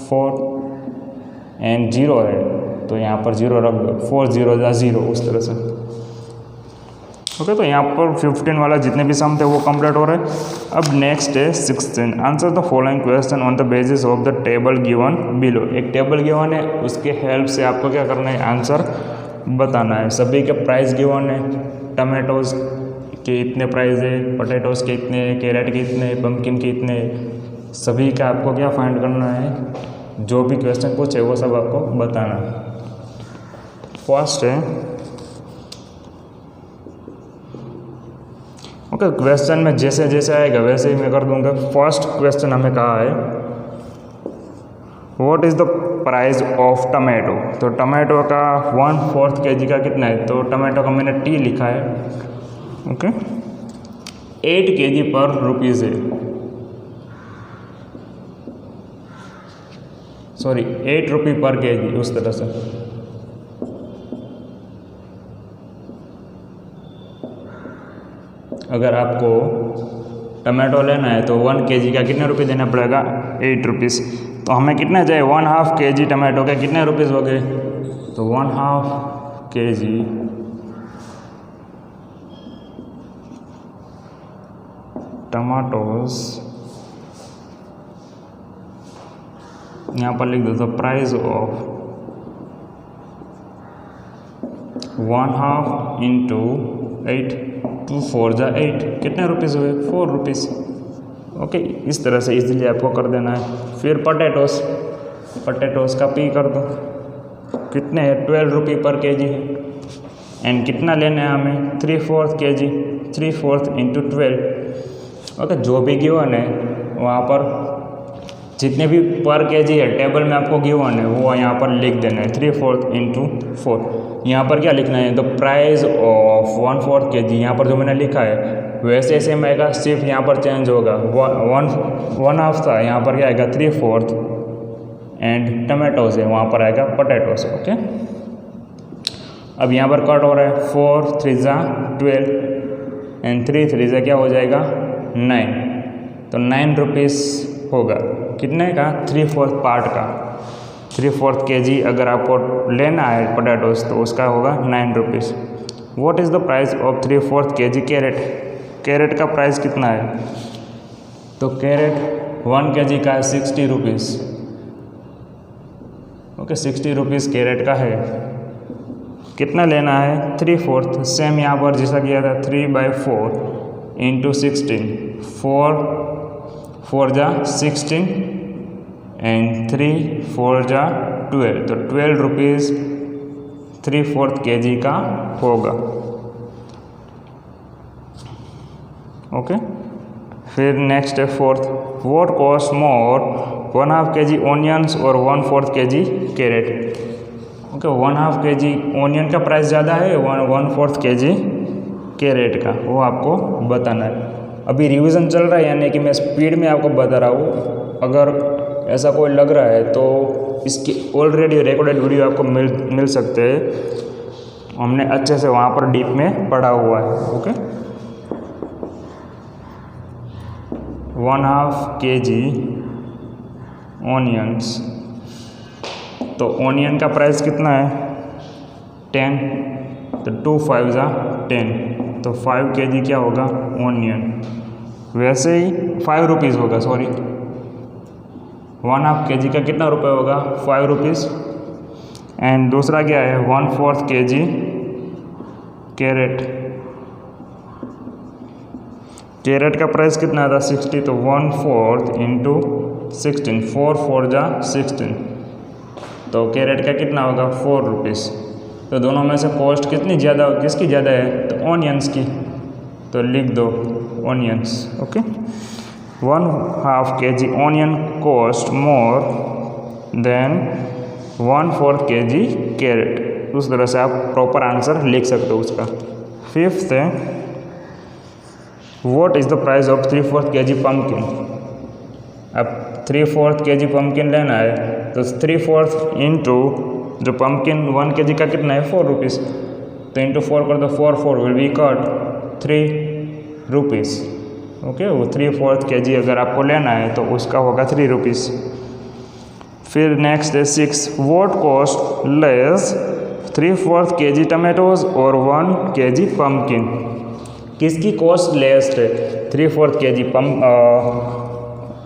4 एंड 0 है तो यहाँ पर 0 रख दो, 4 0 जा 0, उस तरह से। ओके, तो यहाँ पर 15 वाला जितने भी सम थे वो कंप्लीट हो रहे हैं। अब नेक्स्ट है 16, answer the following question on the basis of the table given below. एक टेबल गिवन है, उसके हेल्प से आपको क्या करना है, आंसर बताना है। सभी के प्राइस गिवन है, टमाटोज के इतने प्राइस है, पोटैटोज के इतने, कैरेट के इतने, पम्पकिन के इतने, सभी का आपको क्या फाइंड करना है, जो भी क्वेश्चन पूछे वो सब आपको बताना है। फर्स्ट है, ओके, क्वेश्चन में जैसे जैसे आएगा वैसे ही मैं कर दूंगा। फर्स्ट क्वेश्चन हमें कहा है what is the price of tomato. तो टमाटो का 1/4 kg का कितना है, तो टमाटो का मैंने टी लिखा है। ओके, 8 kg पर रुपीज़ है, सॉरी 8 रुपये पर kg, उस तरह से। अगर आपको टमाटो लेना है तो 1 kg का कितने रुपये देना पड़ेगा, 8 रुपीज़। तो हमें कितना चाहिए, 1/2 kg टमाटो के कितने रुपीज़ हो गए, तो 1/2 kg टमाटोज, यहाँ पर लिख दो द प्राइस ऑफ 1/2 इंटू 8, 2 4 जा 8, कितने रुपीज़ हुए, 4 रुपीज़। ओके, इस तरह से इजीली आपको कर देना है। फिर पटेटोस का पी कर दो, कितने हैं, 12 रुपये पर kg है, एंड कितना लेना है हमें, 3/4 kg, 3/4 इंटू 12। ओके, जो भी गिवन है वहाँ पर जितने भी पर kg है टेबल में आपको गिवन है वो यहाँ पर लिख देना है, 3/4 इंटू 4। यहाँ पर क्या लिखना है, द प्राइस ऑफ 1/4 kg, यहाँ पर जो मैंने लिखा है वैसे सेम आएगा, सिर्फ यहाँ पर चेंज होगा, 1/2 था, यहाँ पर क्या आएगा 3/4, एंड टमाटोज है वहाँ पर आएगा पोटैटोस। ओके, अब यहाँ पर कट हो रहा है, 4 3 जा 12 एंड 3 3 जा क्या हो जाएगा 9, तो 9 रुपीज़ होगा, कितने का, 3/4 पार्ट का, 3/4 kg अगर आपको लेना है पोटैटोस तो उसका होगा 9 rupees. What is the price of 3/4 kg carrot. Carrot का प्राइस कितना है, तो कैरेट 1 kg का है 60 रुपीज़। ओके 60 रुपीज़ कैरेट का है। कितना लेना है 3/4। सेम यहाँ पर जैसा किया था 3/4 इंटू 16, 4 जा 16 एंड 3 जा 12, तो 12 रुपीज़ 3/4 kg का होगा। ओके फिर नेक्स्ट है fourth, what cost more 1/2 kg onions और 1/4 kg carrot. Okay 1/2 kg onion का प्राइस ज़्यादा है, 1/4 kg कैरेट का, वो आपको बताना है। अभी रिवीजन चल रहा है, यानी कि मैं स्पीड में आपको बता रहा हूँ। अगर ऐसा कोई लग रहा है तो इसकी ऑलरेडी रिकॉर्डेड वीडियो आपको मिल सकते हैं, हमने अच्छे से वहाँ पर डीप में पढ़ा हुआ है। ओके 1/2 kg ऑनियंस, तो ऑनियन का प्राइस कितना है 10, तो 2 5 जा 10, तो 5 kg क्या होगा ऑनियन, वैसे ही 5 रुपीज़ होगा, सॉरी 1/2 kg का कितना रुपए होगा 5 रुपीज़। एंड दूसरा क्या है 1/4 kg कैरेट, कैरेट का प्राइस कितना था 60, तो 1/4 इंटू 16, 4 जा 16, तो कैरेट का कितना होगा 4 रुपीज़। तो दोनों में से कॉस्ट कितनी ज़्यादा, किसकी ज़्यादा है, तो ऑनियंस की, तो लिख दो onions. Okay 1/2 kg onion cost more than 1/4 kg carrot. उस तरह से आप प्रॉपर आंसर लिख सकते हो उसका। फिफ्थ है what is the price of 3/4 kg pumpkin. अब 3/4 kg पम्पकिन लेना है, तो 3/4 इंटू जो पम्पकिन 1 kg का कितना है 4 रुपीज़, तो इंटू 4 कर दो, 4 will be cut 3 rupees. Okay वो 3/4 kg अगर आपको लेना है तो उसका होगा 3 रुपीज़। फिर नेक्स्ट है 6, what cost less 3/4 kg tomatoes और 1 kg पम्पकिन। किसकी कॉस्ट लेस्ट है 3/4 kg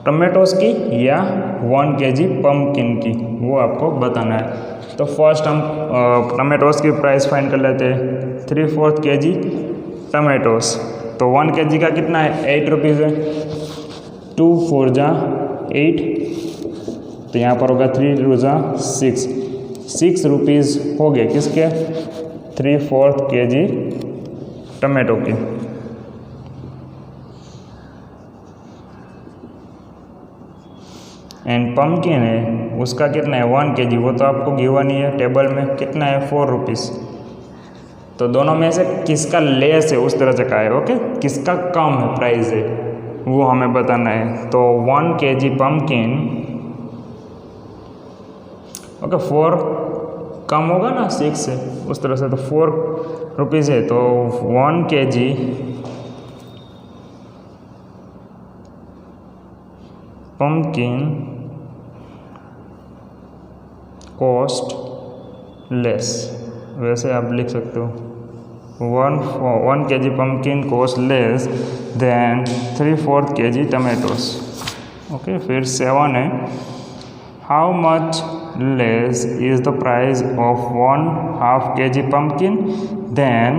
टमेटोज की या 1 kg पम्पकिन की, वो आपको बताना है। तो फर्स्ट हम टमेटोज की प्राइस फाइंड कर लेते हैं। 3/4 kg टमेटोज, तो 1 kg का कितना है 8 रुपीज़ है, 2 4 जा 8, तो यहाँ पर होगा 3 2 जा 6 रुपीज़ हो गए किसके 3/4 kg टमाटो की। एंड पम्पकिन है उसका कितना है 1 kg, वो तो आपको गिवन ही है टेबल में, कितना है 4 रुपीज़। तो दोनों में से किसका लेस है उस तरह से का है, ओके किसका कम है प्राइस है वो हमें बताना है। तो 1 kg पम्पकिन, ओके 4 कम होगा ना 6 से, उस तरह से, तो 4 रुपीज़ है, तो 1 kg पम्पकिन कॉस्ट लेस, वैसे आप लिख सकते हो 1 kg pumpkin cost less than 3/4 kg tomatoes. Okay फिर 7 है how much less is the price of 1/2 kg pumpkin then,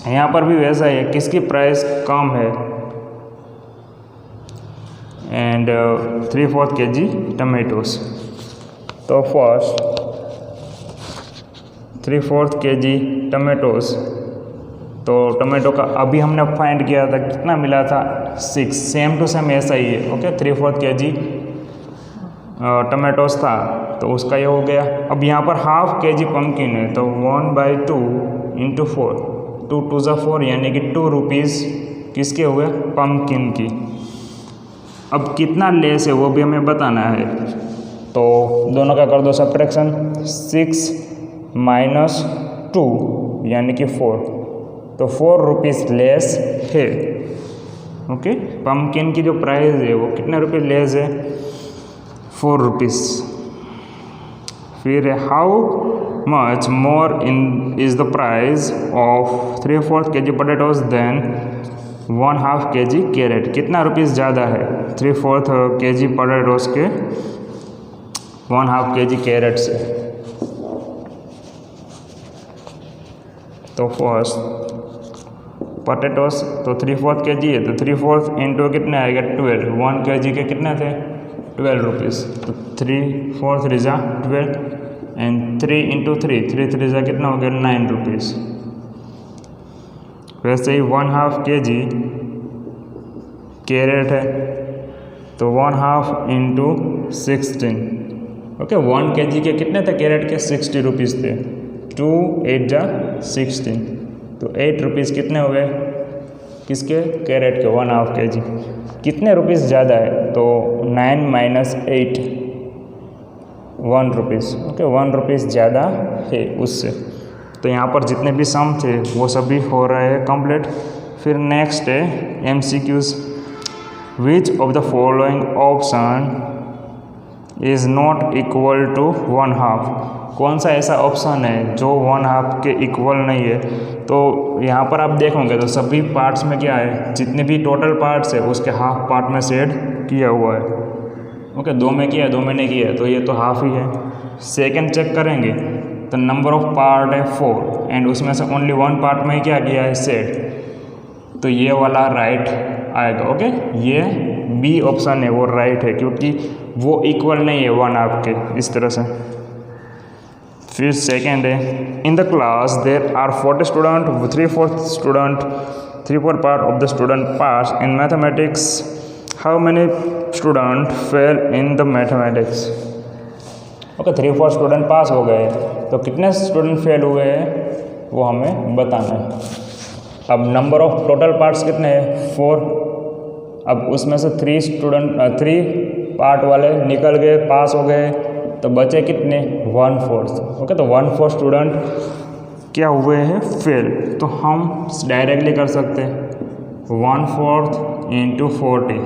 यहाँ पर भी वैसा है किसकी प्राइस कम है एंड 3/4 kg टमेटोज। तो फर्स्ट 3/4 kg टमेटोज, तो टमाटो का अभी हमने फाइंड किया था कितना मिला था 6, सेम टू सेम ऐसा ही है। ओके 3/4 kg टमाटोज था तो उसका ये हो गया। अब यहाँ पर 1/2 kg पम्पकिन है, तो 1/2 इंटू 4, 2 2 जा 4, यानी कि 2 रुपीज़ किसके हुए पम्पकिन की। अब कितना लेस है वो भी हमें बताना है, तो दोनों का कर दो सब्ट्रैक्शन, 6 माइनस 2 यानी कि 4, तो 4 रुपीज़ लेस है। ओके पम्पकिन की जो प्राइस है वो कितने रुपये लेस है 4 रुपीज़। फिर how much more in is the price of 3/4 kg potatoes than 1/2 kg carrot, कितना रुपीज़ ज़्यादा है 3/4 kg पोटैटोज के 1/2 kg कैरेट से। तो फर्स्ट पोटैटोस तो 3/4 kg है, तो 3/4 इंटू कितने आएगा 12, 1 kg के कितने थे 12 रुपीज़, तो 3/4 3 जा 12 एंड 3 इंटू 3 3 जा कितना हो गया 9 रुपीज़। वैसे ही 1/2 kg कैरेट है, तो 1/2 इंटू 16, ओके 1 kg के कितने थे कैरेट के 60 रुपीज़ थे, 2 8 जा 16, तो 8 रुपीज़ कितने हुए किसके कैरेट के 1/2 kg। कितने रुपीज़ ज़्यादा है, तो 9 माइनस 8 1 रुपीज़, ओके 1 रुपीज़ ज़्यादा है उससे। तो यहाँ पर जितने भी सम थे वो सभी हो रहे हैं कंप्लीट। फिर नेक्स्ट है MCQs। Which of the following option is not equal to 1/2। कौन सा ऐसा ऑप्शन है जो 1/2 के इक्वल नहीं है। तो यहाँ पर आप देखोगे तो सभी पार्ट्स में क्या है, जितने भी टोटल पार्ट्स है उसके हाफ पार्ट में शेड किया हुआ है, ओके 2 में किया है 2 में नहीं किया है, तो ये तो हाफ ही है। सेकंड चेक करेंगे तो नंबर ऑफ पार्ट है 4 एंड उसमें से ओनली 1 पार्ट में ही क्या किया है शेड, तो ये वाला राइट आएगा, ओके ये बी ऑप्शन है वो राइट है, क्योंकि वो इक्वल नहीं है 1/2 के इस तरह से। फिर सेकेंड है in the class there are 40 student, 3/4 part of the student pass in mathematics, how many student fail in the mathematics. Okay 3/4 student pass हो गए, तो कितने स्टूडेंट फेल हुए हैं वो हमें बताना है। अब नंबर ऑफ टोटल पार्ट्स कितने हैं 4, अब उसमें से 3 पार्ट वाले निकल गए पास हो गए, तो बचे कितने 1/4, ओके तो 1/4 स्टूडेंट क्या हुए हैं फेल। तो हम डायरेक्टली कर सकते हैं 1/4 इंटू 40,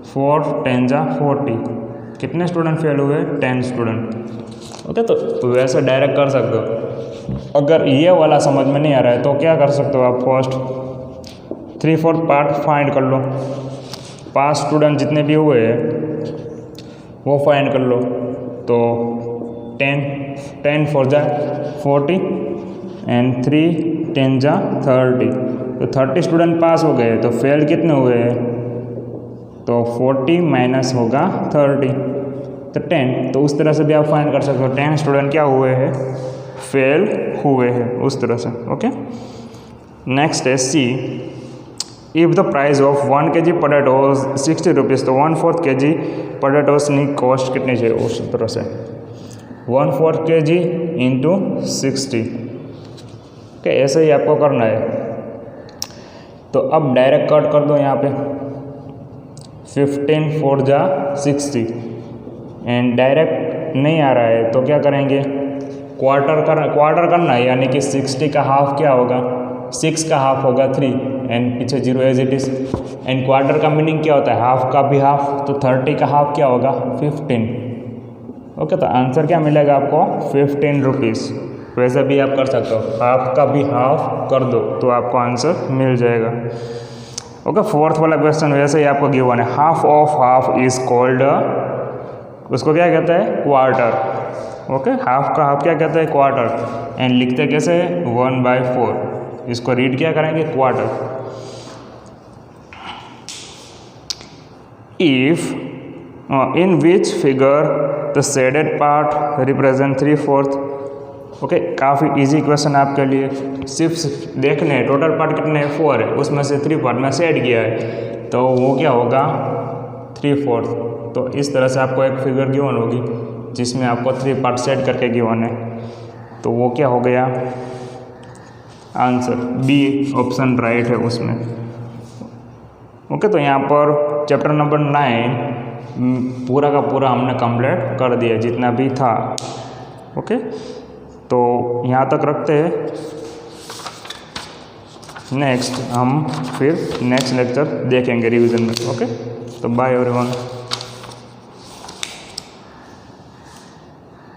4 10 जा 40, कितने स्टूडेंट फेल हुए 10 स्टूडेंट, ओके तो वैसे डायरेक्ट कर सकते हो। अगर ये वाला समझ में नहीं आ रहा है तो क्या कर सकते हो आप, फर्स्ट 3/4 पार्ट फाइंड कर लो, पास स्टूडेंट जितने भी हुए हैं वो फाइंड कर लो, तो 10 4 जा 40 एंड 3 10 जा 30, तो 30 स्टूडेंट पास हो गए, तो फेल कितने हुए हैं, तो 40 माइनस होगा 30 तो 10, तो उस तरह से भी आप फाइंड कर सकते हो 10 स्टूडेंट क्या हुए हैं फेल हुए हैं उस तरह से, ओके। नेक्स्ट है C, if the price of 1 kg potatoes 60 rupees, तो 1/4 kg पोटैटोज की कॉस्ट कितनी चाहिए उस तरह से 1/4 kg इंटू 60, ओके ऐसे ही आपको करना है। तो अब डायरेक्ट कट कर दो यहाँ पे 15 4 जा 60 एंड डायरेक्ट नहीं आ रहा है तो क्या करेंगे क्वार्टर करना है, यानी कि 60 का हाफ क्या होगा 6 का हाफ होगा 3 एंड पीछे 0 as it is, and quarter का मीनिंग क्या होता है हाफ का भी हाफ, तो 30 का हाफ क्या होगा 15, ओके तो आंसर क्या मिलेगा आपको 15 रुपीज़। वैसे भी आप कर सकते हो हाफ का भी हाफ कर दो तो आपको आंसर मिल जाएगा, ओके। फोर्थ वाला क्वेश्चन वैसे ही आपको गिवन है, half of half is called, उसको क्या कहते हैं क्वार्टर, ओके हाफ का हाफ क्या कहते हैं क्वार्टर, एंड लिखते कैसे 1/4, इसको रीड क्या करेंगे quarter. If in which figure the shaded part represent 3/4, okay काफ़ी इजी क्वेश्चन आपके लिए, सिर्फ देखने हैं टोटल पार्ट कितने हैं 4 है, उसमें से 3 पार्ट में शेड किया है तो वो क्या होगा 3/4। तो इस तरह से आपको एक फिगर गिवन होगी जिसमें आपको 3 पार्ट शेड करके गिवन है, तो वो क्या हो गया आंसर बी ऑप्शन राइट है उसमें, ओके। तो यहाँ पर चैप्टर नंबर 9 पूरा का पूरा हमने कंप्लीट कर दिया जितना भी था, ओके। तो यहाँ तक रखते हैं, नेक्स्ट हम फिर नेक्स्ट लेक्चर देखेंगे रिवीजन में, ओके। तो बाय एवरीवन।